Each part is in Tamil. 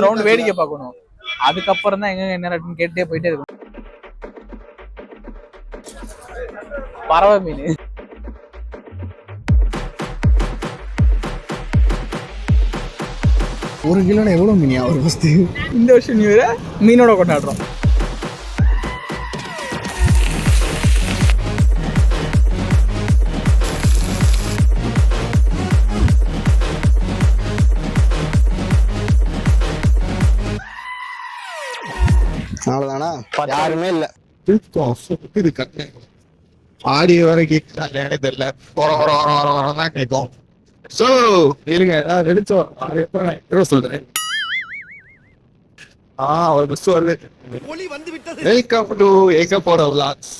ரவுண்ட் வேடிக்கை பார்க்கணும். அதுக்கப்புறம் தான் எங்க என்ன ரேட்டுன்னு கேட்டே போயிட்டே இருக்கும். பறவை மீன் 1 கிலோனா எவ்வளோ மீனியா ஒரு ஃபஸ்ட்டு? இந்த வருஷம் நியூ இயரை மீனோட கொண்டாடுறோம். அவ்வளோதானா? யாருமே இல்லை. இது கட்டேன் ஆடியோ வர கேட்கல தெரியல தான் கேட்கும். ஸோ இருங்க எடுத்தோம் சொல்றேன். ஒரு பஸ் வருது. வெல்கம் டு ஏகப்போட விளாக்ஸ்.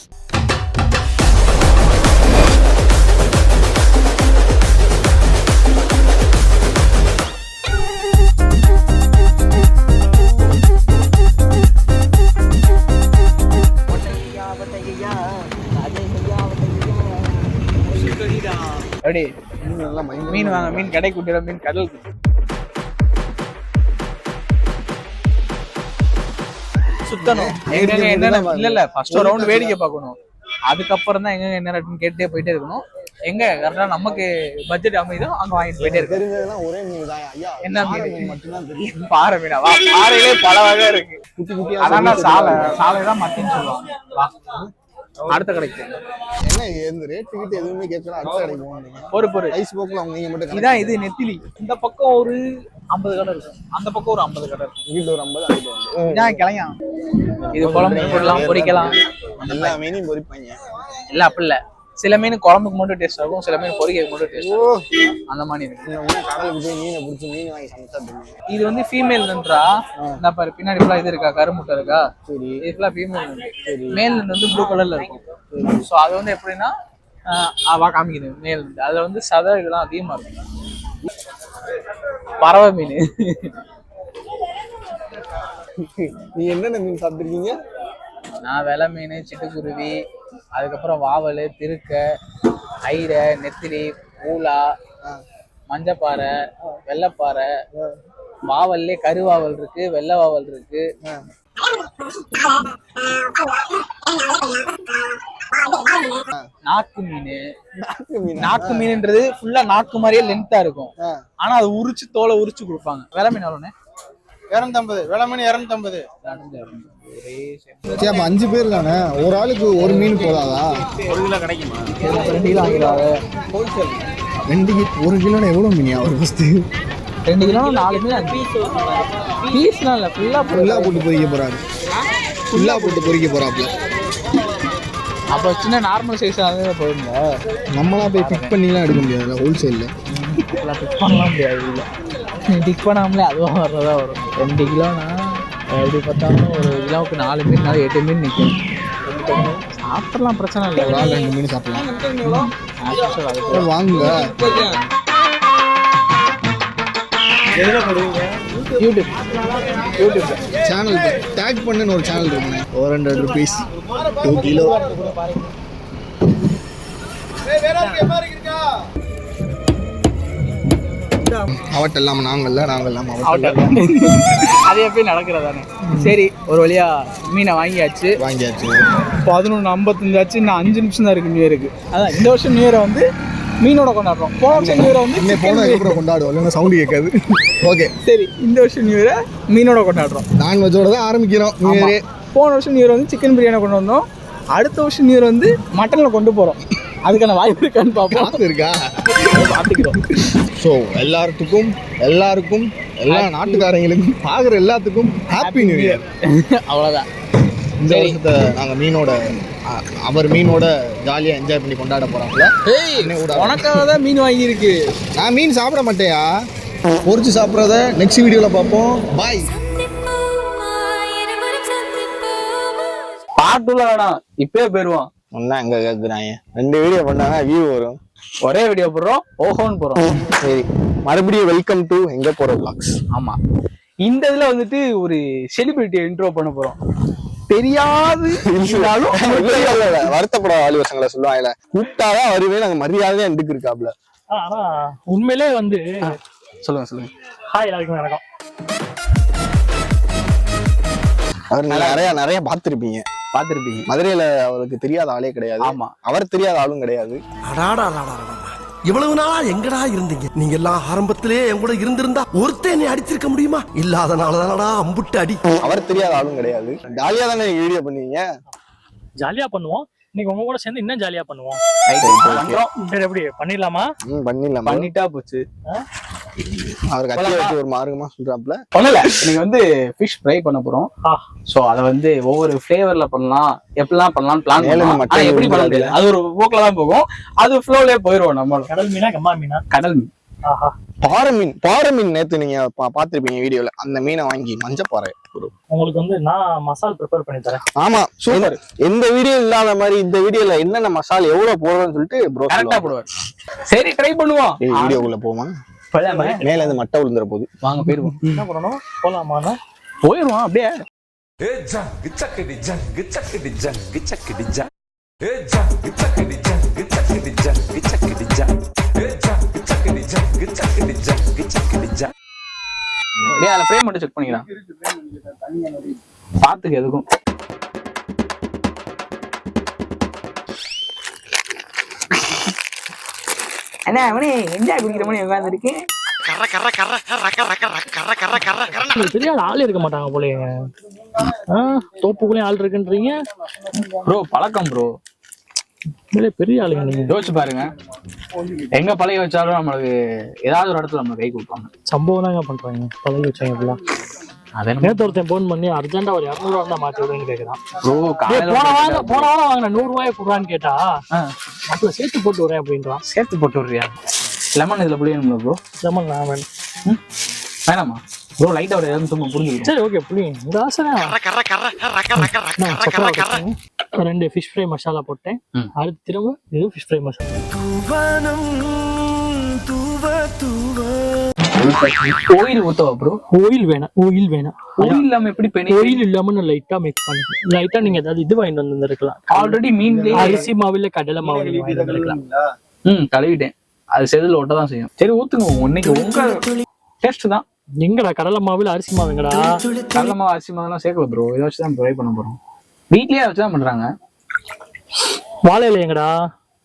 அப்படி மீன் வாங்க, மீன் கடை கூட்டிட, மீன் கடல் சுத்தணும். எங்க என்னென்ன இல்ல ஃபர்ஸ்ட் ரவுண்ட் வேடிக்கை பார்க்கணும். அதுக்கப்புறம் தான் எங்க என்ன ரேட்டுன்னு கேட்டே போயிட்டே இருக்கணும். எங்க கரெக்டா நமக்கு பட்ஜெட் அமைதோ அங்க வாங்கிட்டு போயிட்டே இருக்கு. ஒரே மீன் தான் ஐயா. என்ன மீன் மட்டும்தான் தெரியும். பாறை மீனா? வா, பாறையிலே பல வகை இருக்கு. குட்டி குட்டியா அதான் சாலை தான் மத்தின்னு சொல்லுவாங்க. அடுத்த கடைக்கு என்ன இந்த ரேட் கிட்ட எதுவுமே கேட்கல. அடுத்த கடைக்கு போனீங்க ஒரு ஐஸ் போக்குல அவங்க நீங்க மட்டும் இதான் இது நெத்திலி. இந்த பக்கம் ஒரு 50 கடை இருக்கும், அந்த பக்கம் ஒரு 50 கடை இருக்கும். வீட்டுல ஒரு 50 அடிப்பாங்க. இதான் கிளையா. இது குழம்பு போடலாம், பொரிக்கலாம். எல்லா மீனையும் பொரிப்பாங்க. இல்ல அப்படி இல்ல, சில மீன் குழம்புக்கு மட்டும் டேஸ்ட் இருக்கும், சில மீன் பொரிக்கிறதுக்கு மட்டும் டேஸ்ட். அந்த மாதிரி இருக்கு. கடலுக்கு போய் மீனை பிடிச்சி மீன் வாங்கி சமைச்சா தெரியும். இது வந்து ஃபீமேல்ன்றா. இந்த பாரு பின்னாடி ஃபுல்லா இது இருக்கா, கருமுட்டை இருக்கா. சரி, இது ஃபுல்லா ஃபீமேல். மேல் வந்து ப்ளூ கலர்ல இருக்கும். ஸோ அது வந்து எப்படின்னா காமிக்குது மேல் வந்து அதுல வந்து சதை இதெல்லாம் அதிகமா இருக்கும். பறவை மீன். நீ என்னென்ன மீன் சாப்பிட்டுருக்கீங்க? நான் வெலை மீன், சிட்டுக்குருவி, அதுக்கப்புறம் வாவல், திருக்க, ஐரை, நெத்திலி, ஊலா, மஞ்சப்பாறை, வெள்ளைப்பாறை, வாவல்லே கருவாவல் இருக்கு, வெள்ளை வாவல் இருக்கு. நாக்கு மீன். நாக்கு மீன்ன்றது ஃபுல்லா நாக்கு மாதிரியே லென்த்தா இருக்கும். ஆனா அது உரிச்சு தோலை உரிச்சு கொடுப்பாங்க. வெலை மீன் எவ்வளோன்னு? 250. வெலை மீன் 250. 5 பேர் தானே, ஒரு ஆளுக்கு ஒரு மீன் போதாதா? 1 கிலோ கிடைக்குமா? 2 கிலோ வாங்கிடுவாங்க ஹோல்சேல். 1 கிலோனா எவ்வளோ மீனியா ஒரு ஃபஸ்ட்டு? 2 கிலோ 4 மீன் பீஸ்லாம் இல்லை, ஃபுல்லா போட்டு பொரிக்க போறாரு. ஃபுல்லா போட்டு பொரிக்க போறாப்ல. அப்போ சின்ன நார்மல் சைஸ் அதாவது போயிருங்க. நம்மளா போய் பிக் பண்ணிலாம் எடுக்க முடியாதுல்ல ஹோல்சேல்ல. பிக் பண்ணலாம் முடியாது. இல்லை டிக் பண்ணாமலே அதுவாக வர்றதா வரும். 2 கிலோனா எப்படி பார்த்தாலும் ஒரு கிலோவுக்கு 4 மீன் 8 மீன் நிற்கும். சாப்பிடலாம், பிரச்சனை இல்லை. ஒரு ஆள் 2 மீன் சாப்பிடலாம். வாங்குங்க. யூடியூப் சேனல் டேக் பண்ணுன்னு ஒரு சேனல் இருக்குண்ணே. 400 rupees 2 கிலோ. அவட்ட இல்லாம நாங்கள் இல்லாம அது எப்படி நடக்கிறதானே. சரி, ஒரு வழியா மீனை வாங்கியாச்சு. 11:55 ஆச்சு. இன்னும் 5 நிமிஷம் தான் இருக்கு நியூ இயருக்கு. அதான் இந்த வருஷம் நியூ இயரை வந்து மீனோட கொண்டாடுறோம். போன வருஷம் நியூ இயரை வந்து போனதுக்கப்புறம் கொண்டாடுவோம், இல்லைன்னா சவுண்டு கேட்காது. ஓகே சரி, இந்த வருஷம் நியூ இயரை மீனோட கொண்டாடுறோம். நான்வெஜ்ஜோட தான் ஆரம்பிக்கிறோம் நியூ இயரே. போன வருஷம் நியூ இயர் வந்து சிக்கன் பிரியாணி கொண்டு வந்தோம். அடுத்த வருஷம் நியூ இயர் வந்து மட்டனில் கொண்டு போகிறோம். அதுக்கான வாய்ப்பு இருக்கான்னு பார்ப்போம். இருக்கா பார்த்துக்கிறோம். ஸோ எல்லாருக்கும் எல்லா நாட்டுக்காரங்களுக்கும் பார்க்குற எல்லாத்துக்கும் ஹாப்பி நியூ இயர். அவ்வளோதான். இந்த வருஷத்தை நாங்கள் மீனோட ஜாலியாக என்ஜாய் பண்ணி கொண்டாட போகிறாங்களா? உனக்காக தான் மீன் வாங்கியிருக்கு. நான் மீன் சாப்பிட மாட்டேயா, பொரிச்சு சாப்பிட்றத நெக்ஸ்ட் வீடியோவில் பார்ப்போம். பாய். பாட்டுல வேணாம், இப்பயே போயிருவோம். ஒன்னா எங்க கேட்குறாங்க, 2 வீடியோ பண்ணாங்க வியூ வரும். ஒரே வீடியோ போடுறோம், ஓஹோன்னு போறோம். சரி, மறுபடியும் வெல்கம் டு எங்க போற விளாக்ஸ். ஆமா, இந்த இதுல வந்துட்டு ஒரு செலிபிரிட்டியை இன்ட்ரோ பண்ண போறோம். தெரியாது வருத்தப்பட வாலிபசங்களை சொல்லுவாங்கல்ல, கூப்பிட்டாதான் வருவேன், நாங்க மரியாதையா எண்டுக்கு இருக்காப்ல. ஆனா உண்மையிலே வந்து சொல்லுங்க. ஹாய், எல்லாருக்கும் வணக்கம். அவர் நிறைய பார்த்திருப்பீங்க. மதுரையில அவருக்கு தெரியாத ஆளே கிடையாது. ஆமா, அவர் தெரியாத ஆளும் கிடையாது. இவ்வளவு நாளா எங்கடா இருந்தீங்க? நீங்க எல்லாம் ஆரம்பத்திலே என் கூட இருந்திருந்தா ஒருத்தன் அடிச்சிருக்க முடியுமா? இல்லாதனாலதானடா அம்புட்டு அடி. அவர் தெரியாத ஆளும் கிடையாது. ஜாலியா தானே வீடியோ பண்ணுவீங்க? ஜாலியா பண்ணுவோம். இன்னைக்கு உங்க கூட சேர்ந்து இன்னும் ஜாலியா பண்ணுவோம். சரி, எப்படி பண்ணிடலாமா? பண்ணிடலாம். பண்ணிட்டா போச்சு. அவருக்கு கத்திய வச்சு ஒரு மார்க்கமா சொல்றாப்ல. பண்ணல, இன்னைக்கு வந்து ஃபிஷ் ஃப்ரை பண்ண போறோம். சோ அத வந்து ஒவ்வொரு ஃபிளேவர்ல பண்ணலாம், எப்படிலாம் பண்ணலாம் பிளான் பண்ணலாம். எப்படி பண்ண முடியாது, அது ஒரு போக்குல தான் போகும். அது ஃப்ளோலயே போயிடுவோம். நம்ம கடல் மீனா கம்மா மீனா? கடல் மீன். பாறை மீன் நேத்து நீங்க பாத்திருப்பீங்க வீடியோல. அந்த மீனை வாங்கி மஞ்சப்பாறை உங்களுக்கு வந்து நான் மசால் ப்ரிப்பேர் பண்ணி தரேன். ஆமா, சூப்பர். எந்த வீடியோ இல்லாத மாதிரி இந்த வீடியோல என்னென்ன மசாலா எவ்வளவு போடுறோம்னு சொல்லிட்டு ப்ரோ கரெக்டா போடுவார். சரி, ட்ரை பண்ணுவோம். வீடியோக்குள்ள போமா? மேல இருந்து மட்டை விழுந்துற போது வாங்க போயிருவோம். என்ன பண்ணணும்? போலாமா? போயிருவோம் அப்படியே. அதுல ஃப்ரேம் மட்டும் செக் பண்ணிக்கலாம். பாத்துக்க எதுக்கும். அண்ணா அவனே என்ஜாய் குடிக்கிற மணி உட்காந்துருக்கு. பெரிய ஆள் இருக்க மாட்டாங்க போல. தோப்புக்குள்ளேயும் ஆள் இருக்குன்றீங்க ப்ரோ. பழக்கம் ப்ரோ, பெரிய ஆளுங்க. நீங்க யோசிச்சு பாருங்க, எங்க பழகி வச்சாலும் நம்மளுக்கு ஏதாவது ஒரு இடத்துல நம்ம கை கொடுப்பாங்க. சம்பவம் தாங்க பண்றாங்க, பழகி வச்சாங்க இப்பெல்லாம். நேற்று ஒருத்தன் போன் பண்ணி அர்ஜென்டா ஒரு 200 ரூபா தான் மாத்தி விடுன்னு கேட்கறான். போன வாரம் வாங்கின 100 ரூபாய் கொடுறான்னு கேட்டா அப்பல சேர்த்து போட்டு வரேன் அப்படின்றான். சேர்த்து போட்டு விடுறியா? லெமன் இதுல புளியணும்ல ப்ரோ? லெமன் வேணாமா ப்ரோ? லைட்டா ஒரு எதுவும் சும்மா புரிஞ்சுக்கலாம். சரி, ஓகே, புளியும். இந்த ஆசை 2 ஃபிஷ் ஃப்ரை மசாலா போட்டேன். அடுத்து திரும்ப இது ஃபிஷ் ஃப்ரை மசாலா. ஆயில் ஊத்தவா ப்ரோ? ஆயில் வேணாம். ஆயில் இல்லாம எப்படி பண்ணி? ஆயில் இல்லாம நான் லைட்டா மிக்ஸ் பண்ணிக்கலாம். லைட்டா நீங்க ஏதாவது இது வாங்கிட்டு வந்திருக்கலாம். ஆல்ரெடி மீன்லயே அரிசி மாவுல கடலை மாவுல வாங்கிட்டு வந்திருக்கலாம். கழுவிட்டேன். அது செதில் ஒட்ட தான் செய்யும். சரி, ஊத்துங்க. இன்னைக்கு உங்க டேஸ்ட் தான். எங்கடா கடலை மாவுல அரிசி மாவுங்கடா? கடலை மாவு அரிசி மாவுலாம் சேர்க்கல ப்ரோ. இதை வச்சுதான் ட்ரை பண்ண போறோம். வீட்லயே வச்சுதான் பண்றாங்க. வாழை இலை எங்கடா?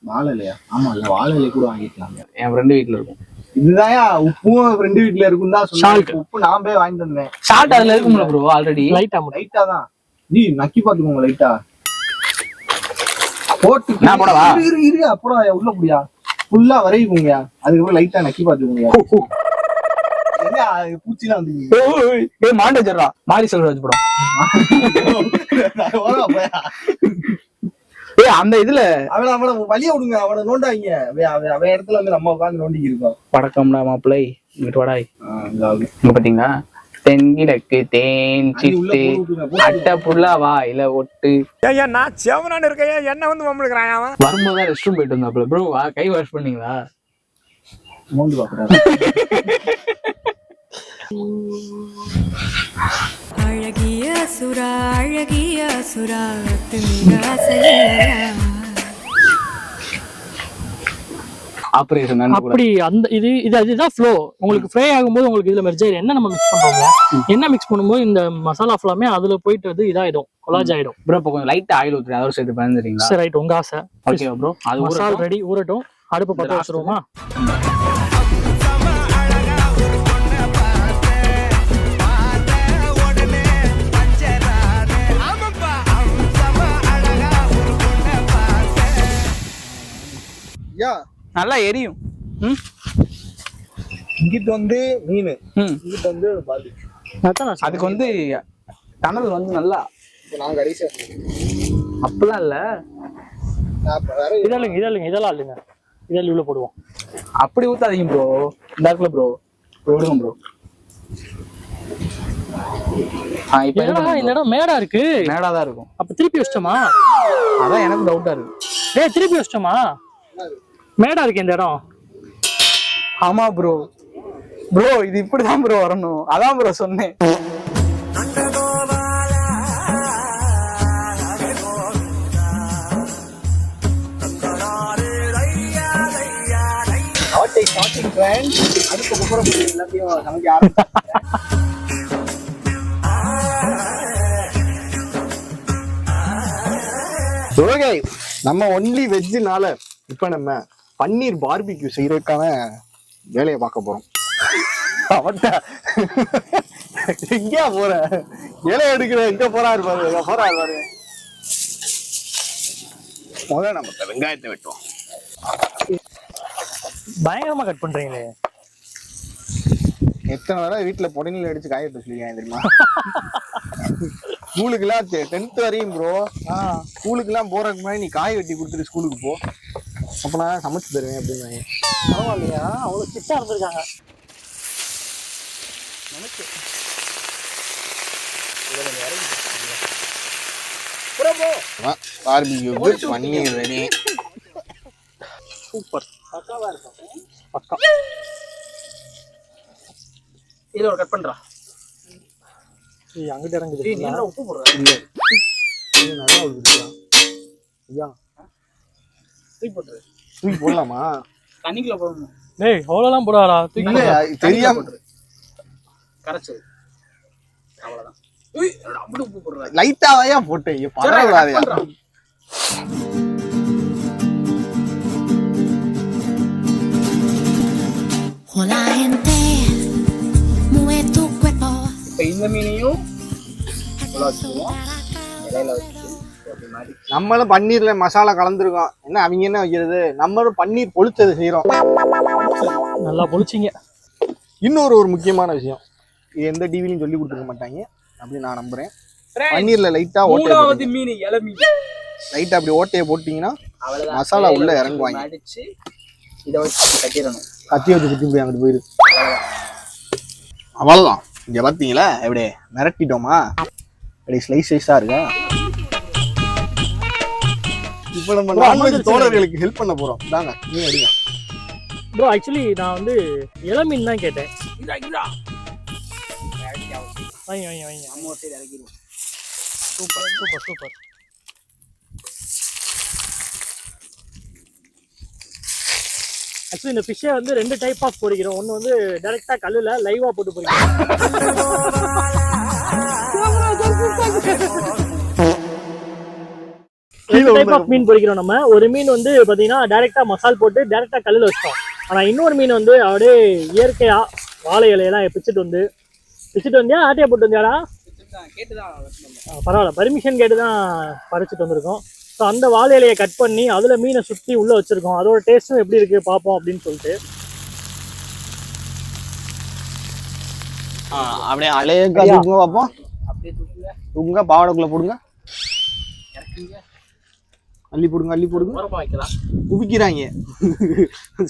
வாழை இலையா? ஆமா, இல்ல வாழை இலை கூட வாங்கிக்கலாம். என் ஃப்ரெண்டு வீட்டுல இருக்கும். இதுதான் உப்பும் ஃப்ரெண்டு வீட்டுல இருக்கும் தான் சொன்னாங்க. உப்பு நான் போய் வாங்கிட்டு வந்தேன். சால்ட் அதுல இருக்கும்ல ப்ரோ? ஆல்ரெடி லைட்டா தான். நீ நக்கி பாத்துக்கோங்க. லைட்டா போட்டு நான் போடவா? இரு அப்படா உள்ள புடியா ஃபுல்லா வரையுங்க. அதுக்கப்புறம் லைட்டா நக்கி பாத்துக்கோங்க. பூச்சிலாம் வந்து மாண்டேஜரா மாரி செல்வராஜ் படம். அந்த இதுல அவனை வழிய விடுங்க. அவனை நோண்டாங்க. அவன் இடத்துல வந்து நம்ம உட்காந்து நோண்டிக்கு இருக்கோம். படக்கம்டா மாப்பிள்ளை இங்கிட்டு வாடாய். இங்க பாத்தீங்கன்னா தென்கிழக்கு தேன் சிட்டு அட்டை புல்லா வாயில ஒட்டு. நான் செவனான்னு இருக்கேன், என்ன வந்து மம்முழுக்கிறான். வரும்போது ரெஸ்ட் ரூம் போயிட்டு வந்தாப்புல. ப்ரோ கை வாஷ் பண்ணீங்களா? மோந்து பாக்குறாரு. அழகிய சுரா ஆபரேஷன் அப்படி அந்த இதுதான் ஃப்ளோ. உங்களுக்கு ஃப்ரை ஆகும்போது உங்களுக்கு இதுல மெர்ஜ் ஆயிடும். என்ன நம்ம மிக்ஸ் பண்றோமோ என்ன மிக்ஸ் பண்ணும்போது இந்த மசாலா ஃபுல்லாமே அதுல போயிட்டு வந்து இதாயிடும், கொலாஜ் ஆயிடும். ப்ரோ இப்போ கொஞ்சம் லைட்டா ஆயில் ஊத்துறேன், அதோட சேர்த்து பண்ணிடுறீங்களா? சரி, ரைட், உங்க ஆசை. ஓகே ப்ரோ, அது மசாலா ரெடி, ஊறட்டும். அடுப்பு பத்த வச்சிருவோமா? நல்லா எரியும். இங்கிட்டு வந்து மீன், இங்கிட்டு வந்து பாதி. அதுக்கு வந்து டனல் வந்து நல்லா நாங்க கடைசியா அப்பெல்லாம் இல்ல. இதெல்லாம் இல்லைங்க. இதெல்லாம் உள்ள போடுவோம். அப்படி ஊத்தாதீங்க ப்ரோ. இந்த ப்ரோ விடுங்க ப்ரோ. இந்த இடம் மேடா இருக்கு. மேடாதான் இருக்கும். அப்ப திருப்பி வச்சிட்டோமா? அதான் எனக்கு டவுட்டா இருக்கு. திருப்பி வச்சிட்டோமா? மேடா இருக்கு இந்த இடம். ஆமா ப்ரோ. ப்ரோ இது இப்படிதான் ப்ரோ வரணும். அதான் ப்ரோ சொன்னேன். ஓகே, நம்ம ஒன்லி வெஜ்ஜுனால இப்ப நம்ம பன்னீர் பார்பிக்யூ செய்யறதுக்கான வேலையை பார்க்க போறோம். அவன்கிட்ட எங்கேயா போற, இலை எடுக்கிற எங்க போறாரு பாரு, போறாரு பாரு. முதல்ல நம்ம வெங்காயத்தை வெட்டுவோம். பயங்கரமா கட் பண்றீங்களே. எத்தனை தடவை வீட்டுல புடனில அடிச்சு காய வெட்ட சொல்லிருக்காங்க தெரியுமா? ஸ்கூலுக்குலாம் 10th வரையும் ப்ரோ, ஸ்கூலுக்குலாம் போறதுக்கு முன்னாடி நீ காய வெட்டி கொடுத்துட்டு ஸ்கூலுக்கு போ, அப்ப நான் சமைச்சு தருவேன் அப்படின்னு. பரவாயில்லையா, அவ்வளவு ஸ்ட்ரிக்டா இருந்திருக்காங்க. பார்பிக்யூ பன்னீர் ரெடி. சூப்பர், பக்காவா இருக்கும். பக்கா. இதுல ஒரு கட் பண்றா. அங்கிட்ட இறங்குது. நீ என்ன உப்பு போடுற? நல்லா இருக்குடா. ஐயா தூக்கி போட்டுரு. தூக்கி போடலாமா? தண்ணிக்குள்ள போடணும். டேய் அவ்வளோலாம் போடாதா, தூக்கி தெரியாம கரைச்சு அவ்வளவுதான். அப்படி உப்பு போடுற. லைட்டாவையா போட்டேன், பரவாயில்லையா? Hola gente, mueve tu cuerpo. இப்ப இந்த மீனையும் வச்சுக்குவோம், இலையில வச்சு அப்படி மாதிரி. நம்மளும் பன்னீர்ல மசாலா கலந்துருக்கோம். என்ன அவங்க என்ன வைக்கிறது, நம்மளும் பன்னீர் பொளிச்சது செய்யறோம். நல்லா பொளிச்சிங்க. இன்னொரு ஒரு முக்கியமான விஷயம், இது எந்த டிவிலையும் சொல்லி கொடுத்துருக்க மாட்டாங்க அப்படின்னு நான் நம்புறேன். பன்னீர்ல லைட்டா மூணாவது மீன் இலை மீன் லைட்டா அப்படி ஓட்டையை போட்டீங்கன்னா மசாலா உள்ள இறங்குவாங்க. அடிச்சு இதை வச்சு கட்டிடணும். கத்தி வச்சு குத்தி போய் அங்கிட்டு போயிரு. அவ்வளவுதான். இங்க பாத்தீங்களா எப்படி மிரட்டிட்டோமா? அப்படி ஸ்லைஸ் சைஸா இருக்கா. இப்ப நம்ம நான்வெஜ் தோழர்களுக்கு ஹெல்ப் பண்ண போறோம். தாங்க நீங்க எடுங்க ப்ரோ. ஆக்சுவலி நான் வந்து இள மீன் தான் கேட்டேன். வாங்க வாங்க வாங்க. நம்ம ஒரு சைடு இறக்கிடுவோம். Super super super. ஆக்சுவலி இந்த ஃபிஷ்ஷை வந்து 2 டைப் ஆஃப் பொரிக்கிறோம். ஒன்று வந்து டைரெக்டாக கல்லில் லைவாக போட்டு பொரிக்கிறோம். டைப் ஆஃப் மீன் பொரிக்கிறோம் நம்ம. ஒரு மீன் வந்து பார்த்தீங்கன்னா டைரெக்டாக மசால் போட்டு டைரெக்டாக கல்லில் வச்சிட்டோம். ஆனால் இன்னொரு மீன் வந்து அப்படியே இயற்கையாக வாழை இலையெல்லாம் பிச்சுட்டு வந்தியா, ஆட்டையை போட்டு வந்தியாடா? பரவாயில்ல, பர்மிஷன் கேட்டு தான் பறிச்சுட்டு வந்திருக்கோம். ஸோ அந்த வாழை இலையை கட் பண்ணி அதில் மீனை சுற்றி உள்ளே வச்சுருக்கோம். அதோட டேஸ்ட்டும் எப்படி இருக்குது பார்ப்போம் அப்படின்னு சொல்லிட்டு. அப்படியே அலைய தூக்குங்க பார்ப்போம். அப்படியே தூக்குங்க, பாவாடைக்குள்ள போடுங்க, அள்ளி போடுங்க. வைக்கலாம். குவிக்கிறாங்க,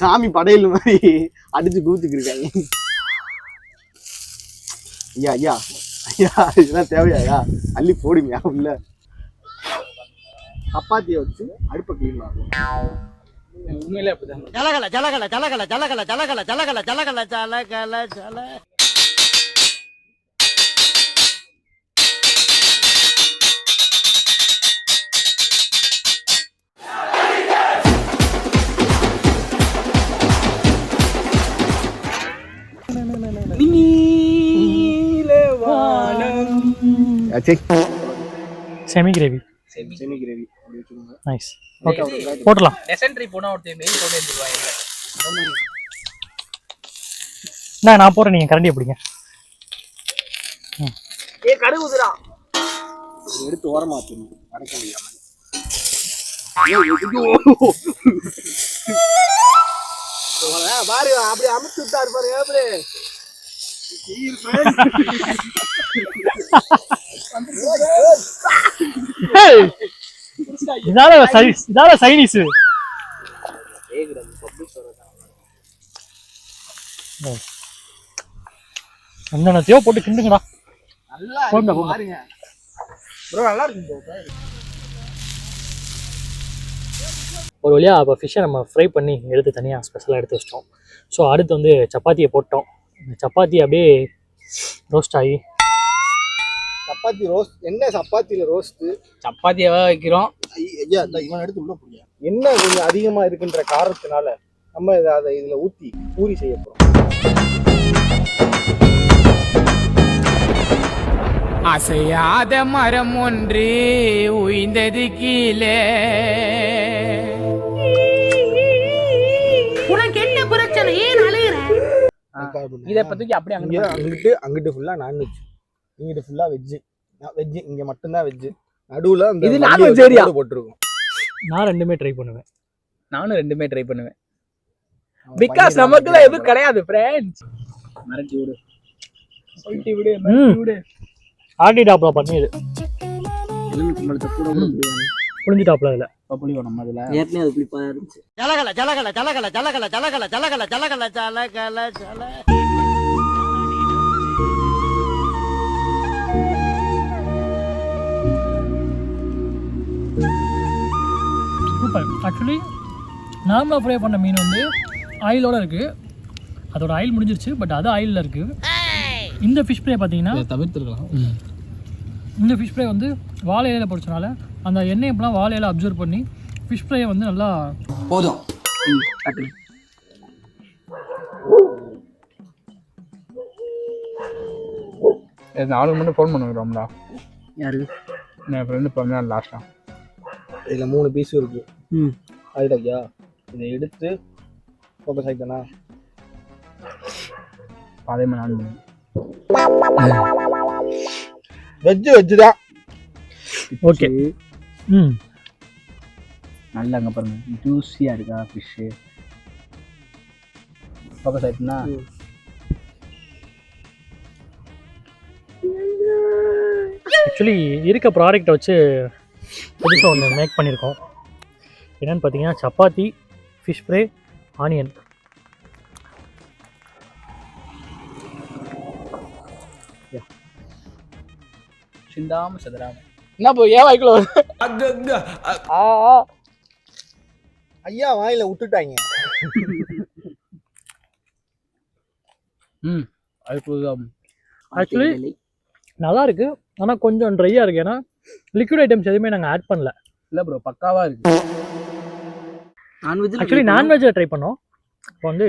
சாமி படையல் மாதிரி அடிச்சு குவிச்சுக்கு இருக்காங்க. ஐயா இதெல்லாம் தேவையா? அள்ளி போடுங்க உள்ள. சப்பாத்தியை வச்சு அடுப்பை கிளீன் பண்ணுவோம். உண்மையிலே அப்படிதான். ஜலகல ஜலகல ஜலகல ஜலகல ஜலகல ஜலகல ஜலகல ஜலகல ஜல. Semi gravy. Semi gravy nice. Okay போடலாம். டெசன்ட்ரி போனா ஒருத்தர் மெயில் போட்டு எடுத்துருவாங்க. நான் போறேன், நீங்க கரண்டியை பிடிங்க. கடுகுதுரா எடுத்து ஓரமா வச்சிடணும், அடக்க முடியாம. பாரு அப்படி அமுத்து விட்டாரு பாருங்க. அப்படி இதால சைனீஸ். என்னத்தையோ போட்டு கிண்டுங்கடா. பாருங்க ப்ரோ, நல்லா இருக்கு. ஒரு வழியாக அப்போ ஃபிஷ்ஷை நம்ம ஃப்ரை பண்ணி எடுத்து தனியாக ஸ்பெஷலாக எடுத்து வச்சிட்டோம். ஸோ அடுத்து வந்து சப்பாத்தியை போட்டோம். சப்பாத்தி அப்படியே ரோஸ்ட் ஆகி, சப்பாத்தி ரோஸ்ட். என்ன சப்பாத்தியில ரோஸ்ட்? சப்பாத்தியை வைக்கிறோம். ஐயா இவன் எடுத்து உள்ள போடுங்க. என்ன கொஞ்சம் அதிகமா இருக்குன்ற காரணத்தினால நம்ம அதை இதுல ஊத்தி பூரி செய்ய போறோம். அசையாத மரம் ஒன்று உய்ந்தது கீழே. உனக்கு என்ன பிரச்சனை? ஏன் அழுகுற? இதை பத்திக்கு அப்படியே அங்கிட்டு ஃபுல்லா நான்வெஜ், இங்கிட்டு ஃபுல்லா வெஜ். வெஜ் இங்க மட்டும்தான் வெஜ். நடுவுல அந்த இது நான்வெஜ் ஏரியா போட்டுருக்கோம். நான் ரெண்டுமே ட்ரை பண்ணுவேன். நானும் ரெண்டுமே ட்ரை பண்ணுவேன். பிகாஸ் நமக்குள்ள எதுவும் கிடையாது ஃப்ரெண்ட்ஸ். மரட்டி விடு, சொல்லிட்டு விடு, மரட்டி விடு. ஆட்டிடாப்ல பண்ணிடு புளிஞ்சிட்டாப்ல இதுல புளிவோம் நம்ம அதுல ஏற்கனவே அது புளிப்பா இருந்துச்சு. ஜலகல ஜலகல ஜலகல ஜலகல ஜலகல ஜலகல ஜலகல ஜலகல ஜல. சூப்பர். ஆக்சுவலி நார்மலாக ஃப்ரை பண்ண மீன் வந்து ஆயிலோடு இருக்குது. அதோட ஆயில் முடிஞ்சிருச்சு, பட் அது ஆயிலில் இருக்குது. இந்த ஃபிஷ் ஃப்ரை பார்த்தீங்கன்னா தவிர்த்துருக்கலாம். இந்த ஃபிஷ் ஃப்ரை வந்து வாழை இலையில் பொடிச்சனால அந்த எண்ணெய் இப்பெல்லாம் வாழை இலை அப்சர்வ் பண்ணி ஃபிஷ் ஃப்ரையை வந்து நல்லா போதும். நாலு மணி ஃபோன் பண்ணுறோம்டா. யாருக்கு? என் ஃப்ரெண்டு இப்போ லாஸ்டா இதுல 3 பீஸ் இருக்கு. ஆயிட்டாக்கியா? இதை எடுத்து ஃபோக்கஸ் ஆகிட்டனா அதே மாதிரி நான் வெஜ் தான். ஓகே. நல்லா அங்கே பாருங்க, ஜூஸியாக இருக்கா ஃபிஷ்ஷு. ஃபோக்கஸ் ஆகிட்டுனா ஆக்சுவலி இருக்க ப்ராடக்டை வச்சு புதுசாக ஒன்று மேக் பண்ணியிருக்கோம். என்னென்னு பார்த்தீங்கன்னா சப்பாத்தி, ஃபிஷ் ஃப்ரை, ஆனியன். சிந்தாம சதுராம என்ன போ ஏன் வாய்க்குள்ள ஐயா வாயில விட்டுட்டாங்க. ஆக்சுவலி நல்லா இருக்கு, ஆனால் கொஞ்சம் ட்ரையாக இருக்குது. ஏன்னா லிக்விட் ஐட்டம்ஸ் எதுவுமே நாங்கள் ஆட் பண்ணல. இல்லை ப்ரோ, பக்காவாக இருக்குது. ஆக்சுவலி நான்வெஜ்ஜில் ட்ரை பண்ணோம், இப்போ வந்து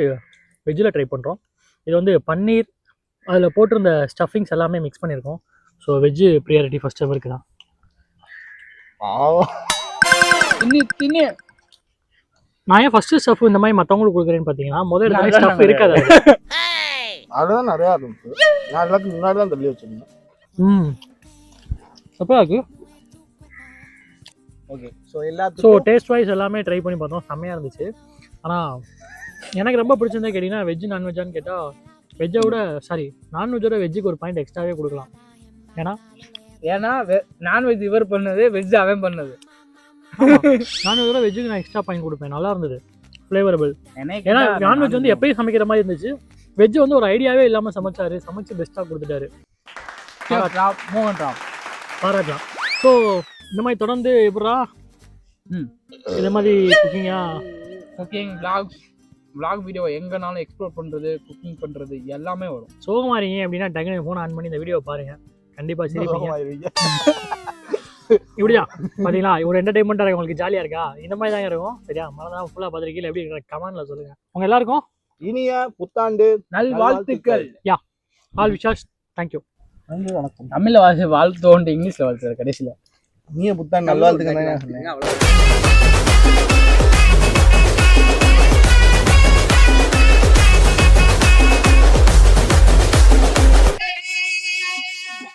வெஜ்ஜில் ட்ரை பண்ணுறோம். இது வந்து பன்னீர், அதில் போட்டிருந்த ஸ்டஃபிங்ஸ் எல்லாமே மிக்ஸ் பண்ணியிருக்கோம். ஸோ வெஜ்ஜு ப்ரியாரிட்டி ஃபர்ஸ்ட் எவருக்கு தான். நான் ஏன் ஃபர்ஸ்ட் ஸ்டஃப் இந்த மாதிரி மற்றவங்களுக்கு கொடுக்குறேன்னு பார்த்தீங்கன்னா, முதல்ல ஸ்டஃப் இருக்காது. அதுதான் நிறையா இருந்துச்சு. நான் எல்லாத்துக்கும் முன்னாடி தான் தள்ளி வச்சிருந்தேன். சூப்பராக இருக்கு. ஓகே. ஸோ டேஸ்ட் வைஸ் எல்லாமே ட்ரை பண்ணி பார்த்தோம், செம்மையாக இருந்துச்சு. ஆனால் எனக்கு ரொம்ப பிடிச்சிருந்தே கேட்டிங்கன்னா, வெஜ்ஜு நான்வெஜ்ஜான்னு கேட்டால் வெஜ்ஜை விட நான்வெஜ்ஜோட வெஜ்ஜுக்கு ஒரு பாயிண்ட் எக்ஸ்ட்ராவே கொடுக்கலாம். ஏன்னா நான்வெஜ் இவர் பண்ணது, வெஜ் அவன் பண்ணது. நான்வெஜ்ஜோட வெஜ்ஜுக்கு நான் எக்ஸ்ட்ரா பாயிண்ட் கொடுப்பேன். நல்லா இருந்தது, ஃப்ளேவரபிள். ஏன்னா நான்வெஜ் வந்து எப்பயும் சமைக்கிற மாதிரி இருந்துச்சு, வெஜ் வந்து ஒரு ஐடியாவே இல்லாமல் சமைச்சு பெஸ்ட்டாக கொடுத்துட்டாரு. பாராட்டலாம். ஸோ இந்த மாதிரி தொடர்ந்து எப்படா இந்த மாதிரி குக்கிங் vlog வீடியோ எங்கனாலும் எக்ஸ்ப்ளோர் பண்ணுறது, குக்கிங் பண்ணுறது எல்லாமே வரும். சோகமாரிங்க அப்படின்னா டக்குனு ஃபோன் ஆன் பண்ணி இந்த வீடியோ பாருங்கள், கண்டிப்பாக சிரிப்பீங்க. இப்படியா பார்த்தீங்களா, ஒரு என்டர்டைன்மெண்ட்டாக இருக்கும், உங்களுக்கு ஜாலியாக இருக்கா? இந்த மாதிரி தான் இருக்கும். சரியா? மறந்தாலும் ஃபுல்லாக பார்த்துருக்கீங்க, எப்படி கமெண்ட்ல சொல்லுங்கள். உங்கள் எல்லாருக்கும் இனிய புத்தாண்டு நல்வாழ்த்துக்கள். ஆல் விஷாஸ். தேங்க்யூ. வணக்கம். தமிழில் வாழ்த்து, இங்கிலீஷில் வாழ்த்து கடைசியில். இனிய புத்தாண்டு நல்வாழ்த்துக்கள்.